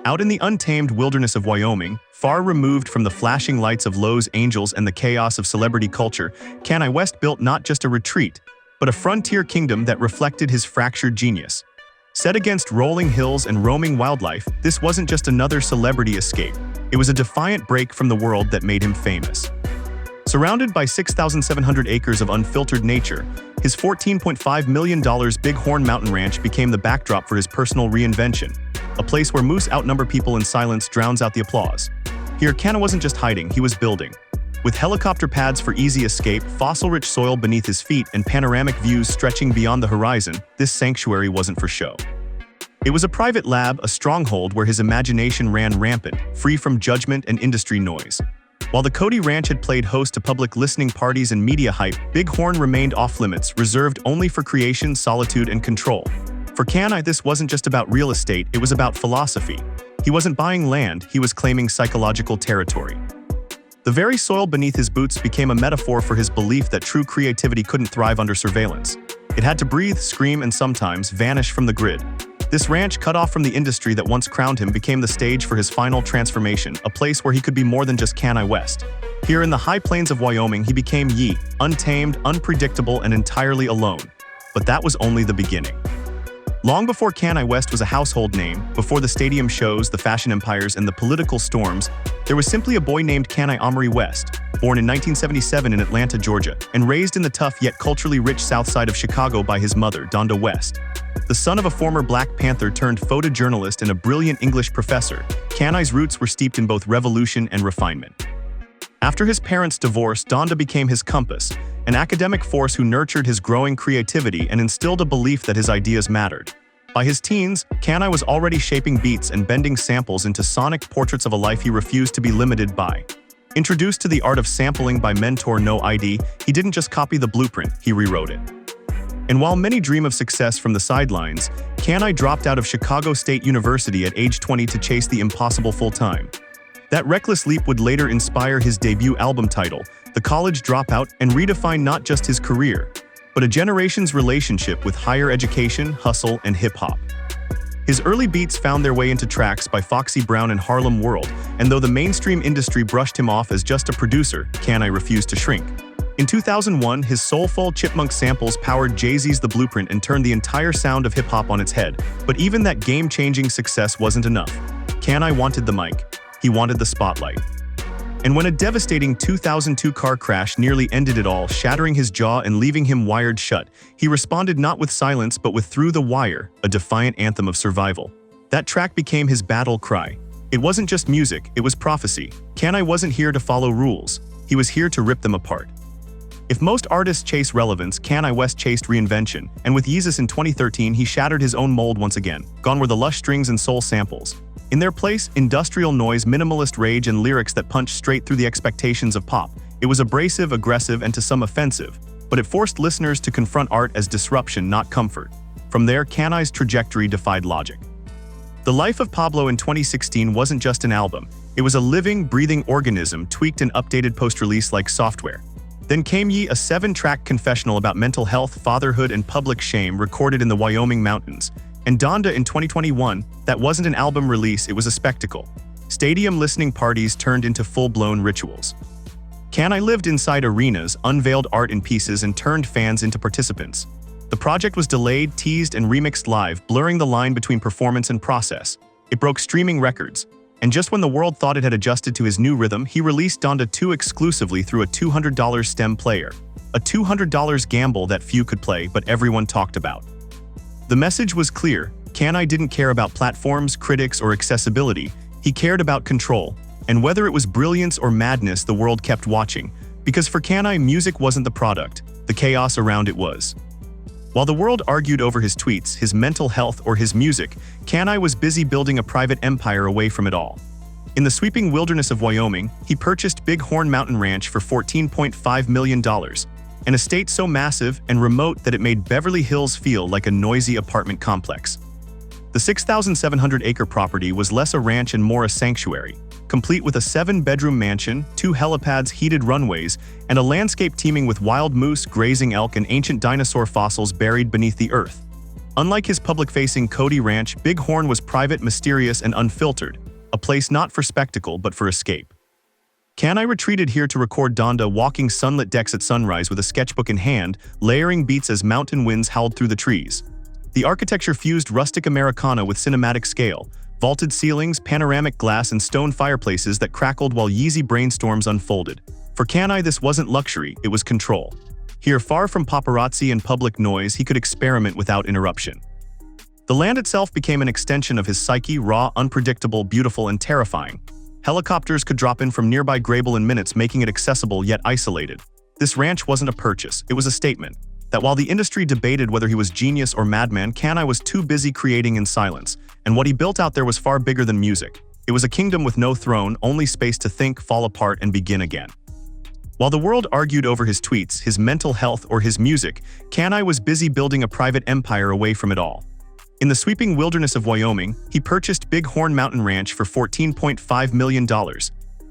Out in the untamed wilderness of Wyoming, far removed from the flashing lights of Los Angeles and the chaos of celebrity culture, Kanye West built not just a retreat, but a frontier kingdom that reflected his fractured genius. Set against rolling hills and roaming wildlife, this wasn't just another celebrity escape. It was a defiant break from the world that made him famous. Surrounded by 6,700 acres of unfiltered nature, his $14.5 million Bighorn Mountain Ranch became the backdrop for his personal reinvention, a place where moose outnumber people and silence drowns out the applause. Here, Kanye wasn't just hiding, he was building. With helicopter pads for easy escape, fossil-rich soil beneath his feet, and panoramic views stretching beyond the horizon, this sanctuary wasn't for show. It was a private lab, a stronghold where his imagination ran rampant, free from judgment and industry noise. While the Cody Ranch had played host to public listening parties and media hype, Bighorn remained off-limits, reserved only for creation, solitude, and control. For Kanye, this wasn't just about real estate, it was about philosophy. He wasn't buying land, he was claiming psychological territory. The very soil beneath his boots became a metaphor for his belief that true creativity couldn't thrive under surveillance. It had to breathe, scream, and sometimes vanish from the grid. This ranch, cut off from the industry that once crowned him, became the stage for his final transformation, a place where he could be more than just Kanye West. Here in the high plains of Wyoming, he became Yeezy, untamed, unpredictable, and entirely alone. But that was only the beginning. Long before Kanye West was a household name, before the stadium shows, the fashion empires, and the political storms, there was simply a boy named Kanye West, born in 1977 in Atlanta, Georgia, and raised in the tough yet culturally rich south side of Chicago by his mother, Donda West. The son of a former Black Panther turned photojournalist and a brilliant English professor, Kanye's roots were steeped in both revolution and refinement. After his parents' divorce, Donda became his compass, an academic force who nurtured his growing creativity and instilled a belief that his ideas mattered. By his teens, Kanye was already shaping beats and bending samples into sonic portraits of a life he refused to be limited by. Introduced to the art of sampling by mentor No ID, he didn't just copy the blueprint, he rewrote it. And while many dream of success from the sidelines, Kanye dropped out of Chicago State University at age 20 to chase the impossible full-time. That reckless leap would later inspire his debut album title, The College Dropout, and redefine not just his career, but a generation's relationship with higher education, hustle, and hip-hop. His early beats found their way into tracks by Foxy Brown and Harlem World, and though the mainstream industry brushed him off as just a producer, Kanye refused to shrink. In 2001, his soulful chipmunk samples powered Jay-Z's The Blueprint and turned the entire sound of hip-hop on its head. But even that game-changing success wasn't enough. Kanye wanted the mic. He wanted the spotlight. And when a devastating 2002 car crash nearly ended it all, shattering his jaw and leaving him wired shut, he responded not with silence but with Through the Wire, a defiant anthem of survival. That track became his battle cry. It wasn't just music, it was prophecy. Kanye wasn't here to follow rules. He was here to rip them apart. If most artists chase relevance, Kanye West chased reinvention, and with Yeezy in 2013 he shattered his own mold once again. Gone were the lush strings and soul samples. In their place, industrial noise, minimalist rage, and lyrics that punched straight through the expectations of pop. It was abrasive, aggressive, and to some offensive, but it forced listeners to confront art as disruption, not comfort. From there, Kanye's trajectory defied logic. The Life of Pablo in 2016 wasn't just an album. It was a living, breathing organism, tweaked and updated post-release like software. Then came Ye, a 7-track confessional about mental health, fatherhood, and public shame recorded in the Wyoming mountains. And Donda in 2021, that wasn't an album release, it was a spectacle. Stadium listening parties turned into full-blown rituals. Kanye lived inside arenas, unveiled art in pieces, and turned fans into participants. The project was delayed, teased, and remixed live, blurring the line between performance and process. It broke streaming records. And just when the world thought it had adjusted to his new rhythm, he released Donda 2 exclusively through a $200 stem player. A $200 gamble that few could play, but everyone talked about. The message was clear. Kanye didn't care about platforms, critics, or accessibility. He cared about control. And whether it was brilliance or madness, the world kept watching. Because for Kanye, music wasn't the product. The chaos around it was. While the world argued over his tweets, his mental health, or his music, Kanye was busy building a private empire away from it all. In the sweeping wilderness of Wyoming, he purchased Bighorn Mountain Ranch for $14.5 million, an estate so massive and remote that it made Beverly Hills feel like a noisy apartment complex. The 6,700-acre property was less a ranch and more a sanctuary, complete with a 7-bedroom mansion, 2 helipads, heated runways, and a landscape teeming with wild moose, grazing elk, and ancient dinosaur fossils buried beneath the earth. Unlike his public-facing Cody Ranch, Bighorn was private, mysterious, and unfiltered, a place not for spectacle but for escape. Kanye retreated here to record Donda walking sunlit decks at sunrise with a sketchbook in hand, layering beats as mountain winds howled through the trees. The architecture fused rustic Americana with cinematic scale, vaulted ceilings, panoramic glass, and stone fireplaces that crackled while Yeezy brainstorms unfolded. For Kanye, this wasn't luxury, it was control. Here, far from paparazzi and public noise, he could experiment without interruption. The land itself became an extension of his psyche, raw, unpredictable, beautiful, and terrifying. Helicopters could drop in from nearby Grable in minutes, making it accessible yet isolated. This ranch wasn't a purchase, it was a statement. That while the industry debated whether he was genius or madman, Kanye was too busy creating in silence, and what he built out there was far bigger than music. It was a kingdom with no throne, only space to think, fall apart, and begin again. While the world argued over his tweets, his mental health, or his music, Kanye was busy building a private empire away from it all. In the sweeping wilderness of Wyoming, he purchased Bighorn Mountain Ranch for $14.5 million,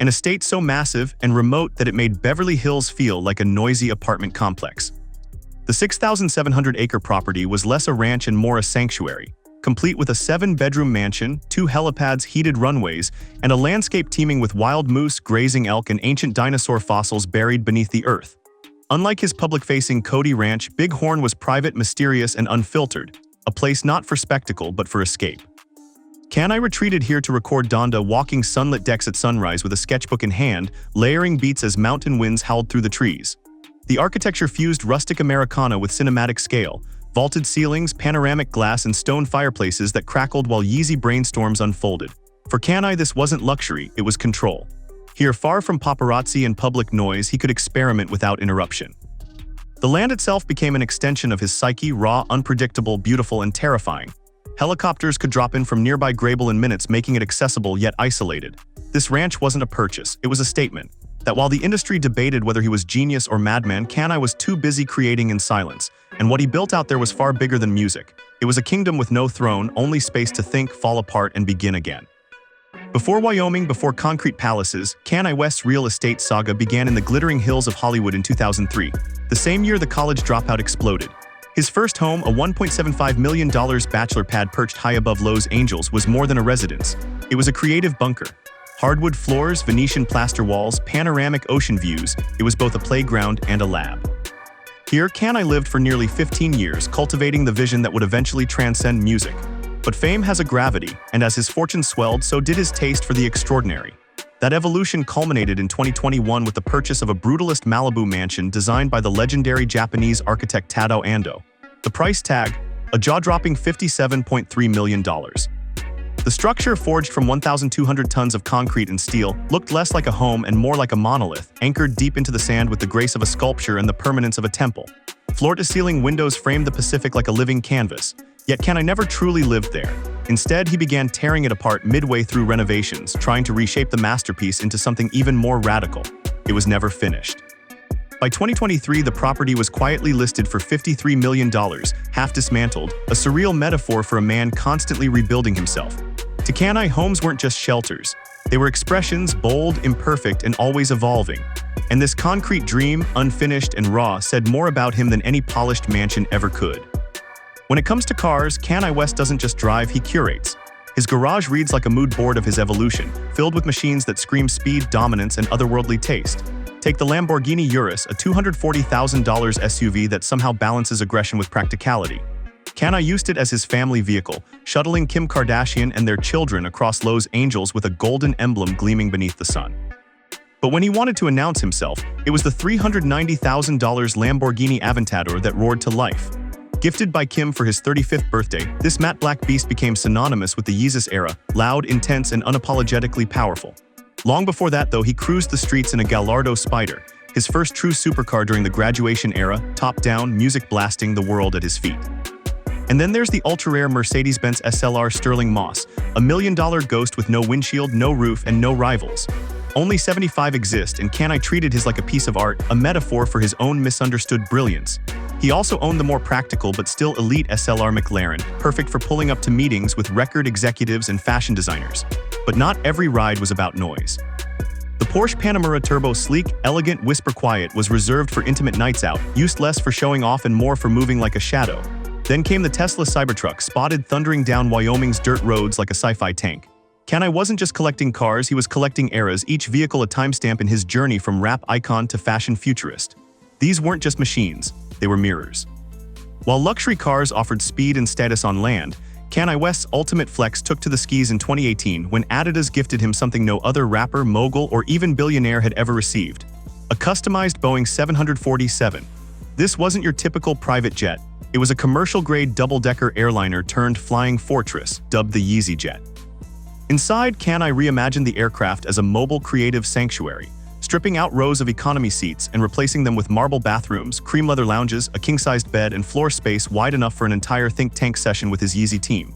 an estate so massive and remote that it made Beverly Hills feel like a noisy apartment complex. The 6,700-acre property was less a ranch and more a sanctuary, complete with a 7-bedroom mansion, 2 helipads, heated runways, and a landscape teeming with wild moose, grazing elk, and ancient dinosaur fossils buried beneath the earth. Unlike his public-facing Cody Ranch, Bighorn was private, mysterious, and unfiltered, a place not for spectacle but for escape. Kanye retreated here to record Donda walking sunlit decks at sunrise with a sketchbook in hand, layering beats as mountain winds howled through the trees. The architecture fused rustic Americana with cinematic scale, vaulted ceilings, panoramic glass, and stone fireplaces that crackled while Yeezy brainstorms unfolded. For Kanye, this wasn't luxury, it was control. Here, far from paparazzi and public noise, he could experiment without interruption. The land itself became an extension of his psyche, raw, unpredictable, beautiful, and terrifying. Helicopters could drop in from nearby Grable in minutes, making it accessible yet isolated. This ranch wasn't a purchase, it was a statement. That while the industry debated whether he was genius or madman, Kanye was too busy creating in silence, and what he built out there was far bigger than music. It was a kingdom with no throne, only space to think, fall apart, and begin again. Before Wyoming, before concrete palaces, Kanye West's real estate saga began in the glittering hills of Hollywood in 2003, the same year the college dropout exploded. His first home, a $1.75 million bachelor pad perched high above Los Angeles, was more than a residence. It was a creative bunker. Hardwood floors, Venetian plaster walls, panoramic ocean views, it was both a playground and a lab. Here, Kanye lived for nearly 15 years, cultivating the vision that would eventually transcend music. But fame has a gravity, and as his fortune swelled, so did his taste for the extraordinary. That evolution culminated in 2021 with the purchase of a brutalist Malibu mansion designed by the legendary Japanese architect Tadao Ando. The price tag, a jaw-dropping $57.3 million. The structure, forged from 1,200 tons of concrete and steel, looked less like a home and more like a monolith, anchored deep into the sand with the grace of a sculpture and the permanence of a temple. Floor-to-ceiling windows framed the Pacific like a living canvas, yet Kanye never truly lived there. Instead, he began tearing it apart midway through renovations, trying to reshape the masterpiece into something even more radical. It was never finished. By 2023, the property was quietly listed for $53 million, half dismantled, a surreal metaphor for a man constantly rebuilding himself. To Kanye, homes weren't just shelters. They were expressions, bold, imperfect, and always evolving. And this concrete dream, unfinished and raw, said more about him than any polished mansion ever could. When it comes to cars, Kanye West doesn't just drive, he curates. His garage reads like a mood board of his evolution, filled with machines that scream speed, dominance, and otherworldly taste. Take the Lamborghini Urus, a $240,000 SUV that somehow balances aggression with practicality. Kanye used it as his family vehicle, shuttling Kim Kardashian and their children across Los Angeles with a golden emblem gleaming beneath the sun. But when he wanted to announce himself, it was the $390,000 Lamborghini Aventador that roared to life. Gifted by Kim for his 35th birthday, this matte black beast became synonymous with the Yeezus era, loud, intense, and unapologetically powerful. Long before that, though, he cruised the streets in a Gallardo Spider, his first true supercar during the graduation era, top-down, music blasting the world at his feet. And then there's the ultra-rare Mercedes-Benz SLR Sterling Moss, a $1 million ghost with no windshield, no roof, and no rivals. Only 75 exist, and Kanye treated his like a piece of art, a metaphor for his own misunderstood brilliance. He also owned the more practical but still elite SLR McLaren, perfect for pulling up to meetings with record executives and fashion designers. But not every ride was about noise. The Porsche Panamera Turbo, sleek, elegant, whisper quiet, was reserved for intimate nights out, used less for showing off and more for moving like a shadow. Then came the Tesla Cybertruck, spotted thundering down Wyoming's dirt roads like a sci-fi tank. Kanye wasn't just collecting cars, he was collecting eras, each vehicle a timestamp in his journey from rap icon to fashion futurist. These weren't just machines, they were mirrors. While luxury cars offered speed and status on land, Kanye West's ultimate flex took to the skis in 2018 when Adidas gifted him something no other rapper, mogul, or even billionaire had ever received: a customized Boeing 747. This wasn't your typical private jet. It was a commercial-grade double-decker airliner turned flying fortress, dubbed the Yeezy jet. Inside, Kanye reimagined the aircraft as a mobile creative sanctuary, stripping out rows of economy seats and replacing them with marble bathrooms, cream leather lounges, a king-sized bed, and floor space wide enough for an entire think tank session with his Yeezy team.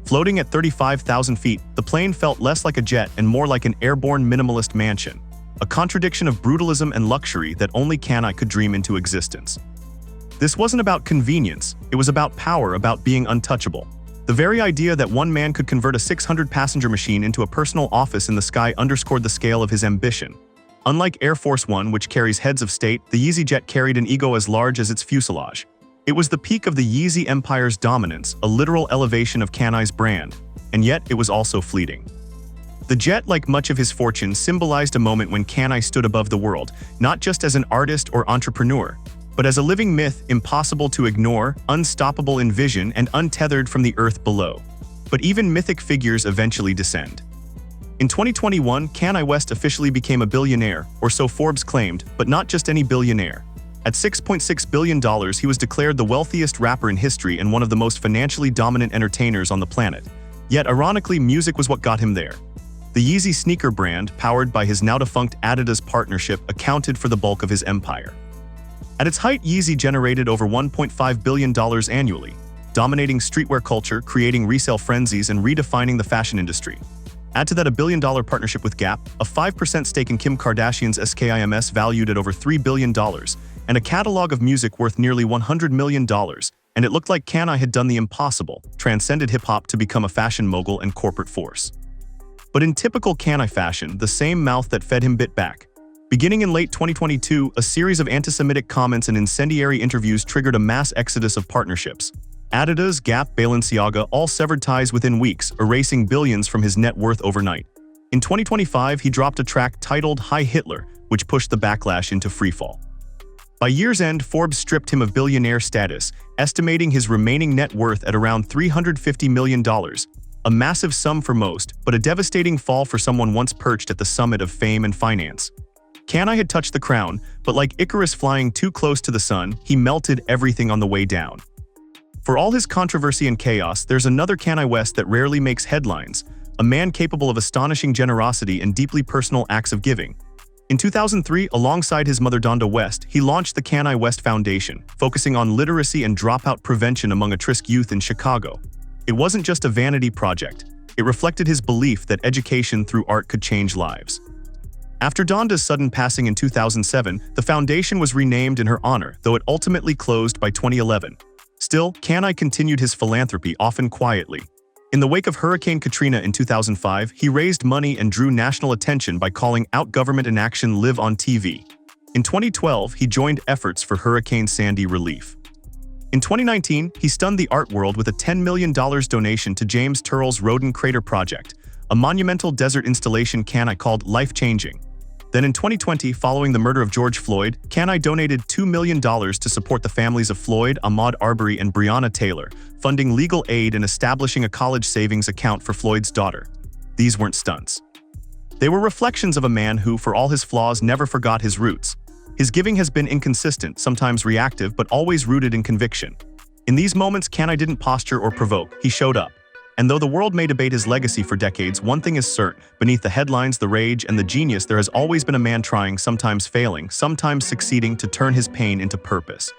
Floating at 35,000 feet, the plane felt less like a jet and more like an airborne minimalist mansion, a contradiction of brutalism and luxury that only Kanye could dream into existence. This wasn't about convenience, it was about power, about being untouchable. The very idea that one man could convert a 600-passenger machine into a personal office in the sky underscored the scale of his ambition. Unlike Air Force One, which carries heads of state, the Yeezy jet carried an ego as large as its fuselage. It was the peak of the Yeezy empire's dominance, a literal elevation of Kanye's brand, and yet it was also fleeting. The jet, like much of his fortune, symbolized a moment when Kanye stood above the world, not just as an artist or entrepreneur, but as a living myth, impossible to ignore, unstoppable in vision, and untethered from the earth below. But even mythic figures eventually descend. In 2021, Kanye West officially became a billionaire, or so Forbes claimed, but not just any billionaire. At $6.6 billion, he was declared the wealthiest rapper in history and one of the most financially dominant entertainers on the planet. Yet, ironically, music was what got him there. The Yeezy sneaker brand, powered by his now-defunct Adidas partnership, accounted for the bulk of his empire. At its height, Yeezy generated over $1.5 billion annually, dominating streetwear culture, creating resale frenzies, and redefining the fashion industry. Add to that a billion-dollar partnership with GAP, a 5% stake in Kim Kardashian's SKIMS valued at over $3 billion, and a catalog of music worth nearly $100 million, and it looked like Kanye had done the impossible, transcended hip-hop to become a fashion mogul and corporate force. But in typical Kanye fashion, the same mouth that fed him bit back. Beginning in late 2022, a series of anti-Semitic comments and incendiary interviews triggered a mass exodus of partnerships. Adidas, GAP, Balenciaga all severed ties within weeks, erasing billions from his net worth overnight. In 2025, he dropped a track titled Hi Hitler, which pushed the backlash into freefall. By year's end, Forbes stripped him of billionaire status, estimating his remaining net worth at around $350 million, a massive sum for most, but a devastating fall for someone once perched at the summit of fame and finance. Kanye had touched the crown, but like Icarus flying too close to the sun, he melted everything on the way down. For all his controversy and chaos, there's another Kanye West that rarely makes headlines, a man capable of astonishing generosity and deeply personal acts of giving. In 2003, alongside his mother Donda West, he launched the Kanye West Foundation, focusing on literacy and dropout prevention among at-risk youth in Chicago. It wasn't just a vanity project, it reflected his belief that education through art could change lives. After Donda's sudden passing in 2007, the foundation was renamed in her honor, though it ultimately closed by 2011. Still, Kanye continued his philanthropy, often quietly. In the wake of Hurricane Katrina in 2005, he raised money and drew national attention by calling out government inaction live on TV. In 2012, he joined efforts for Hurricane Sandy relief. In 2019, he stunned the art world with a $10 million donation to James Turrell's Rodin Crater Project, a monumental desert installation Kanye called life-changing. Then in 2020, following the murder of George Floyd, Kanye donated $2 million to support the families of Floyd, Ahmaud Arbery, and Breonna Taylor, funding legal aid and establishing a college savings account for Floyd's daughter. These weren't stunts. They were reflections of a man who, for all his flaws, never forgot his roots. His giving has been inconsistent, sometimes reactive, but always rooted in conviction. In these moments, Kanye didn't posture or provoke, he showed up. And though the world may debate his legacy for decades, one thing is certain: beneath the headlines, the rage, and the genius, there has always been a man trying, sometimes failing, sometimes succeeding, to turn his pain into purpose.